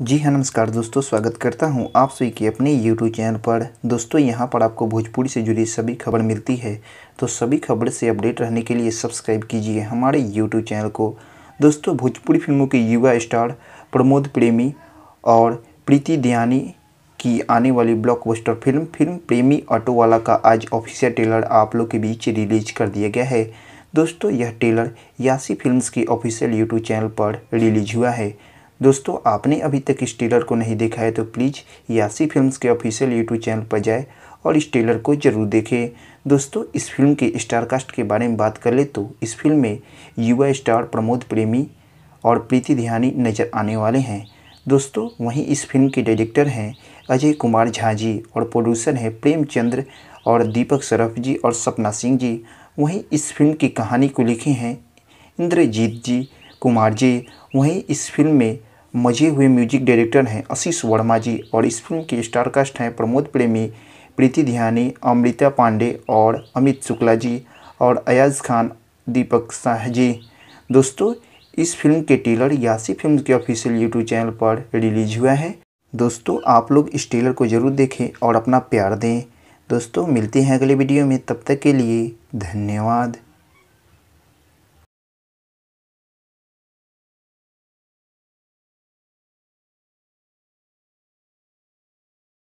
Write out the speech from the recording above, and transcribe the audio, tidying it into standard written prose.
जी हाँ, नमस्कार दोस्तों, स्वागत करता हूँ आप सभी के अपने यूट्यूब चैनल पर। दोस्तों यहाँ पर आपको भोजपुरी से जुड़ी सभी खबर मिलती है, तो सभी खबर से अपडेट रहने के लिए सब्सक्राइब कीजिए हमारे यूट्यूब चैनल को। दोस्तों भोजपुरी फिल्मों के युवा स्टार प्रमोद प्रेमी और प्रीति दयानी की आने वाली ब्लॉकबस्टर फिल्म प्रेमी ऑटोवाला का आज ऑफिशियल ट्रेलर आप लोग के बीच रिलीज कर दिया गया है। दोस्तों यह ट्रेलर यासी फिल्म्स की ऑफिशियल यूट्यूब चैनल पर रिलीज हुआ है। दोस्तों आपने अभी तक इस ट्रेलर को नहीं देखा है तो प्लीज़ यासी फिल्म्स के ऑफिशियल यूट्यूब चैनल पर जाए और इस ट्रेलर को ज़रूर देखें। दोस्तों इस फिल्म के स्टार कास्ट के बारे में बात कर ले तो इस फिल्म में युवा स्टार प्रमोद प्रेमी और प्रीति दयानी नज़र आने वाले हैं। दोस्तों वहीं इस फिल्म के डायरेक्टर हैं अजय कुमार झा जी और प्रोड्यूसर हैं प्रेमचंद्र और दीपक सरफ जी और सपना सिंह जी। वहीं इस फिल्म की कहानी को लिखे हैं इंद्रजीत जी कुमार जी। वहीं इस फिल्म में मजे हुए म्यूजिक डायरेक्टर हैं आशीष वर्मा जी और इस फिल्म के स्टार कास्ट हैं प्रमोद प्रेमी, प्रीति दयानी, अमृता पांडे और अमित शुक्ला जी और अयाज खान, दीपक शाह जी। दोस्तों इस फिल्म के ट्रेलर यासी फिल्म के ऑफिशियल यूट्यूब चैनल पर रिलीज हुआ है। दोस्तों आप लोग इस ट्रेलर को ज़रूर देखें और अपना प्यार दें। दोस्तों मिलते हैं अगले वीडियो में, तब तक के लिए धन्यवाद।